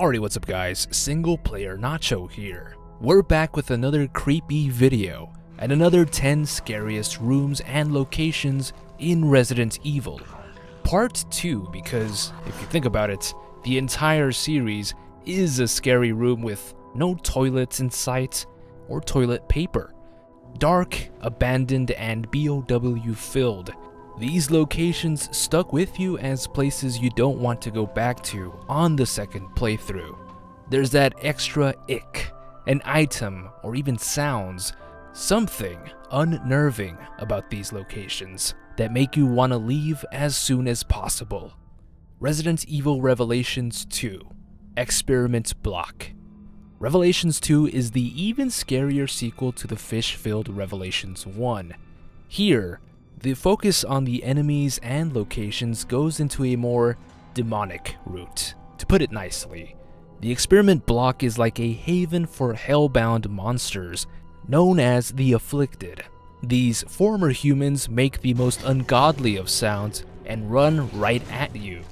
Alright, what's up guys, Single Player Nacho here. We're back with another creepy video, and another 10 scariest rooms and locations in Resident Evil. Part 2, because if you think about it, the entire series is a scary room with no toilets in sight or toilet paper. Dark, abandoned, and BOW filled. These locations stuck with you as places you don't want to go back to on the second playthrough. There's that extra ick, an item, or even sounds, something unnerving about these locations that make you want to leave as soon as possible. Resident Evil Revelations 2, Experiment Block. Revelations 2 is the even scarier sequel to the fish-filled Revelations 1. Here, the focus on the enemies and locations goes into a more demonic route. To put it nicely, the Experiment Block is like a haven for hellbound monsters known as the Afflicted. These former humans make the most ungodly of sounds and run right at you.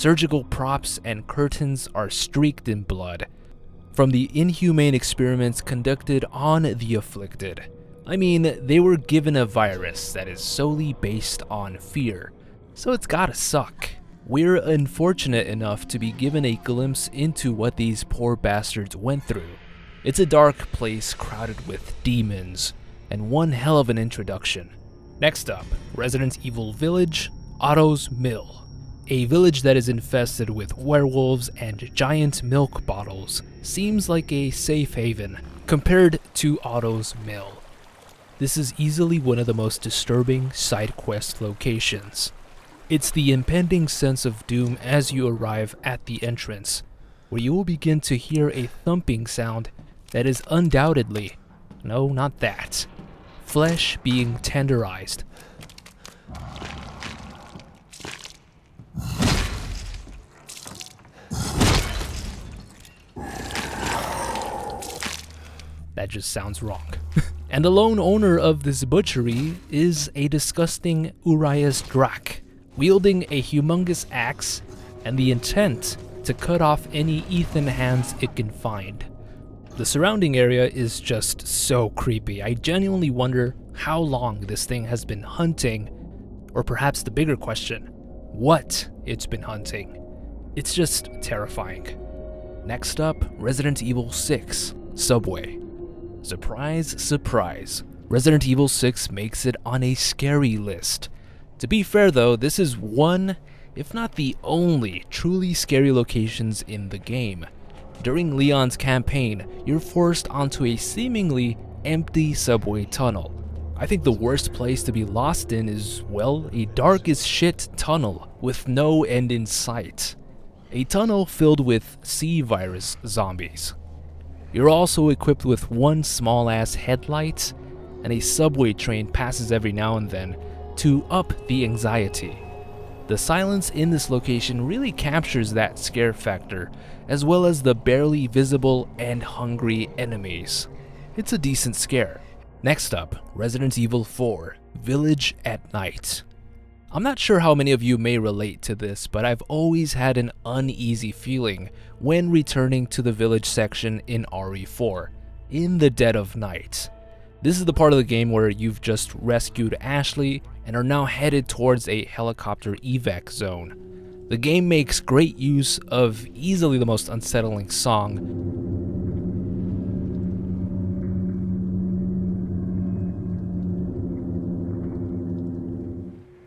Surgical props and curtains are streaked in blood from the inhumane experiments conducted on the Afflicted. I mean, they were given a virus that is solely based on fear, so it's gotta suck. We're unfortunate enough to be given a glimpse into what these poor bastards went through. It's a dark place crowded with demons, and one hell of an introduction. Next up, Resident Evil Village, OTTO'S Mill. A village that is infested with werewolves and giant milk bottles seems like a safe haven compared to OTTO'S Mill. This is easily one of the most disturbing side quest locations. It's the impending sense of doom as you arrive at the entrance, where you will begin to hear a thumping sound that is undoubtedly, no, not that, flesh being tenderized. That just sounds wrong. And the lone owner of this butchery is a disgusting Urias Drac, wielding a humongous axe and the intent to cut off any Ethan hands it can find. The surrounding area is just so creepy. I genuinely wonder how long this thing has been hunting, or perhaps the bigger question, what it's been hunting. It's just terrifying. Next up, Resident Evil 6, Subway. Surprise, surprise, Resident Evil 6 makes it on a scary list. To be fair though, this is one, if not the only, truly scary locations in the game. During Leon's campaign, you're forced onto a seemingly empty subway tunnel. I think the worst place to be lost in is, well, a dark as shit tunnel with no end in sight. A tunnel filled with C-virus zombies. You're also equipped with one small-ass headlight, and a subway train passes every now and then to up the anxiety. The silence in this location really captures that scare factor, as well as the barely visible and hungry enemies. It's a decent scare. Next up, Resident Evil 4, Village at Night. I'm not sure how many of you may relate to this, but I've always had an uneasy feeling when returning to the village section in RE4, in the dead of night. This is the part of the game where you've just rescued Ashley and are now headed towards a helicopter evac zone. The game makes great use of easily the most unsettling song,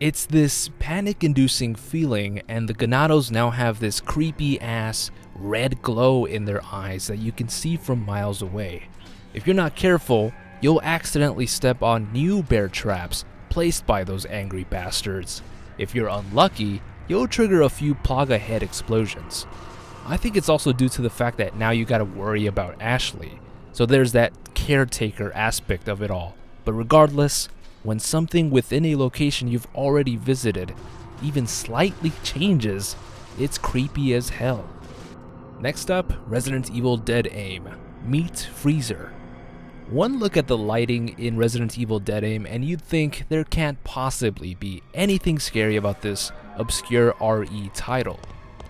It's this panic-inducing feeling, and the Ganados now have this creepy-ass red glow in their eyes that you can see from miles away. If you're not careful, you'll accidentally step on new bear traps placed by those angry bastards. If you're unlucky, you'll trigger a few Plaga head explosions. I think it's also due to the fact that now you gotta worry about Ashley, so there's that caretaker aspect of it all. But regardless, when something within a location you've already visited even slightly changes, it's creepy as hell. Next up, Resident Evil Dead Aim, Meet Freezer. One look at the lighting in Resident Evil Dead Aim and you'd think there can't possibly be anything scary about this obscure RE title.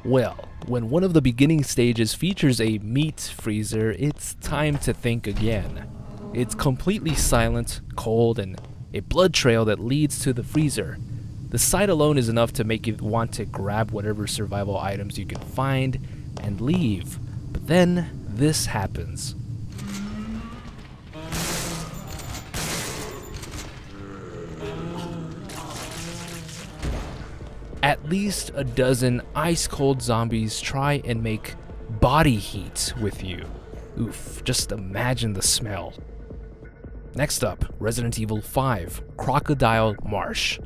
Well, when one of the beginning stages features a meat freezer, it's time to think again. It's completely silent, cold, and a blood trail that leads to the freezer. The sight alone is enough to make you want to grab whatever survival items you can find and leave. But then this happens. At least a dozen ice-cold zombies try and make body heat with you. Oof, just imagine the smell. Next up, Resident Evil 5, Crocodile Marsh.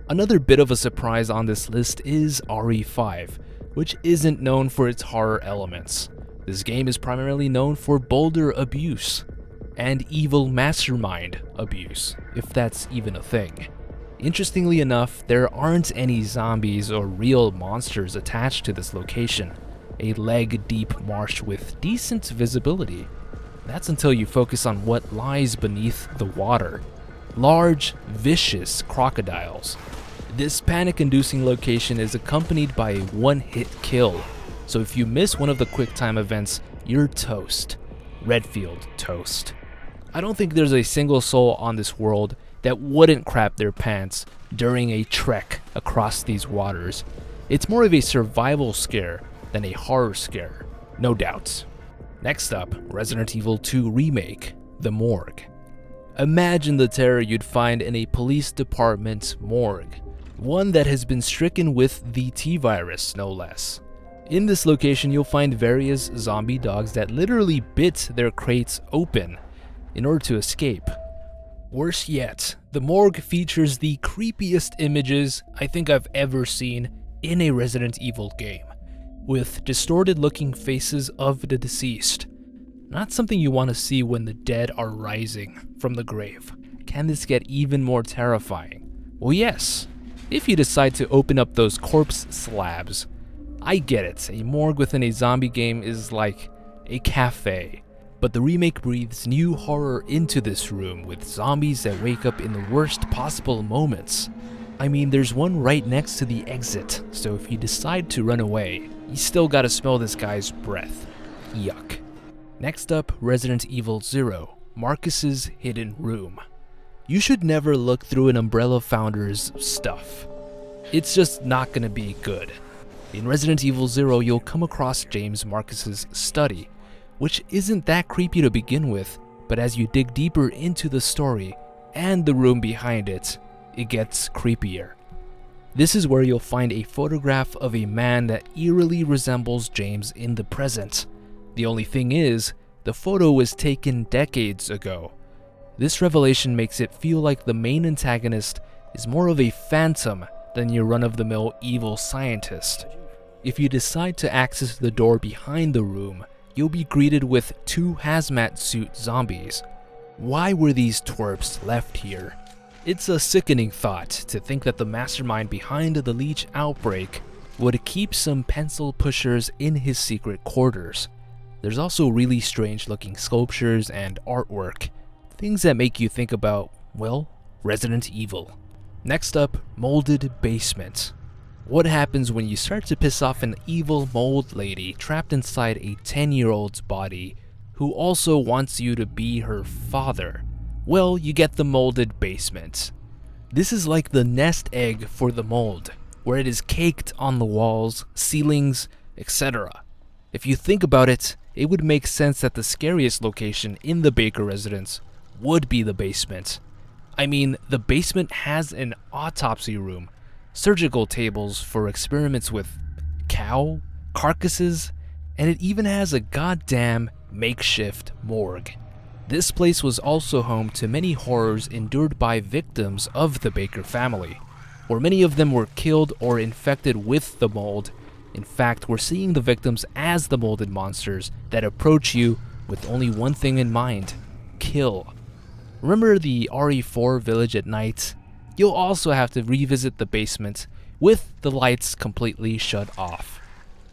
Another bit of a surprise on this list is RE5, which isn't known for its horror elements. This game is primarily known for boulder abuse and evil mastermind abuse, if that's even a thing. Interestingly enough, there aren't any zombies or real monsters attached to this location, a leg-deep marsh with decent visibility. That's until you focus on what lies beneath the water. Large, vicious crocodiles. This panic-inducing location is accompanied by a one-hit kill, so if you miss one of the QuickTime events, you're toast. Redfield toast. I don't think there's a single soul on this world that wouldn't crap their pants during a trek across these waters. It's more of a survival scare than a horror scare, no doubt. Next up, Resident Evil 2 Remake, The Morgue. Imagine the terror you'd find in a police department morgue, one that has been stricken with the T-virus, no less. In this location, you'll find various zombie dogs that literally bit their crates open in order to escape. Worse yet, the morgue features the creepiest images I think I've ever seen in a Resident Evil game, with distorted-looking faces of the deceased. Not something you want to see when the dead are rising from the grave. Can this get even more terrifying? Well, yes, if you decide to open up those corpse slabs. I get it, a morgue within a zombie game is like a cafe. But the remake breathes new horror into this room with zombies that wake up in the worst possible moments. I mean, there's one right next to the exit, so if you decide to run away, you still gotta smell this guy's breath. Yuck. Next up, Resident Evil 0, Marcus's Hidden Room. You should never look through an Umbrella Founder's stuff. It's just not gonna be good. In Resident Evil 0, you'll come across James Marcus's study, which isn't that creepy to begin with, but as you dig deeper into the story and the room behind it, it gets creepier. This is where you'll find a photograph of a man that eerily resembles James in the present. The only thing is, the photo was taken decades ago. This revelation makes it feel like the main antagonist is more of a phantom than your run-of-the-mill evil scientist. If you decide to access the door behind the room, you'll be greeted with two hazmat suit zombies. Why were these twerps left here? It's a sickening thought to think that the mastermind behind the leech outbreak would keep some pencil pushers in his secret quarters. There's also really strange looking sculptures and artwork, things that make you think about, well, Resident Evil. Next up, Molded Basement. What happens when you start to piss off an evil mold lady trapped inside a 10-year-old's body who also wants you to be her father? Well, you get the Molded Basement. This is like the nest egg for the mold, where it is caked on the walls, ceilings, etc. If you think about it, it would make sense that the scariest location in the Baker residence would be the basement. I mean, the basement has an autopsy room, surgical tables for experiments with cow carcasses, and it even has a goddamn makeshift morgue. This place was also home to many horrors endured by victims of the Baker family, where many of them were killed or infected with the mold. In fact, we're seeing the victims as the molded monsters that approach you with only one thing in mind: kill. Remember the RE4 village at night? You'll also have to revisit the basement with the lights completely shut off.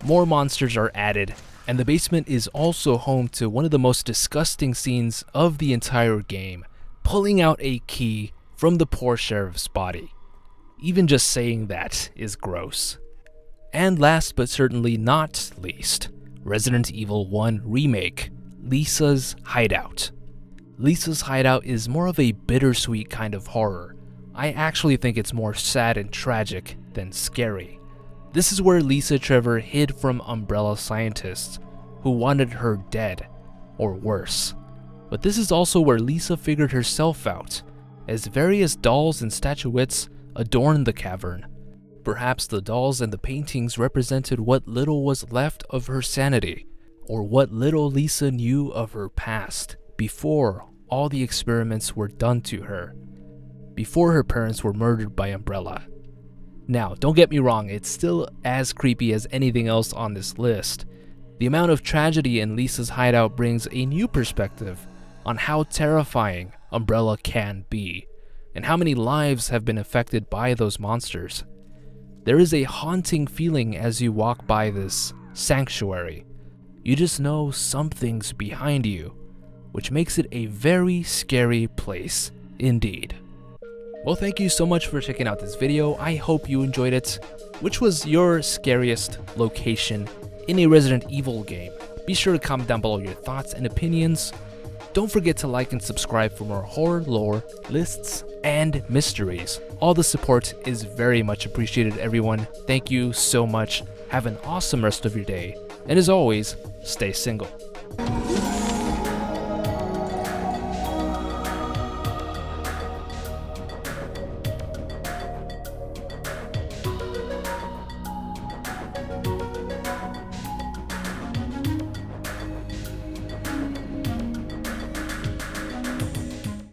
More monsters are added, And the basement is also home to one of the most disgusting scenes of the entire game, pulling out a key from the poor sheriff's body. Even just saying that is gross. And last but certainly not least, Resident Evil 1 Remake, Lisa's Hideout. Lisa's Hideout is more of a bittersweet kind of horror. I actually think it's more sad and tragic than scary. This is where Lisa Trevor hid from Umbrella scientists who wanted her dead, or worse. But this is also where Lisa figured herself out, as various dolls and statuettes adorned the cavern. Perhaps the dolls and the paintings represented what little was left of her sanity, or what little Lisa knew of her past before all the experiments were done to her, before her parents were murdered by Umbrella. Now, don't get me wrong, it's still as creepy as anything else on this list. The amount of tragedy in Lisa's Hideout brings a new perspective on how terrifying Umbrella can be, and how many lives have been affected by those monsters. There is a haunting feeling as you walk by this sanctuary. You just know something's behind you, which makes it a very scary place indeed. Well, thank you so much for checking out this video. I hope you enjoyed it. Which was your scariest location in a Resident Evil game? Be sure to comment down below your thoughts and opinions. Don't forget to like and subscribe for more horror lore, lists, and mysteries. All the support is very much appreciated, everyone. Thank you so much. Have an awesome rest of your day. And as always, stay single.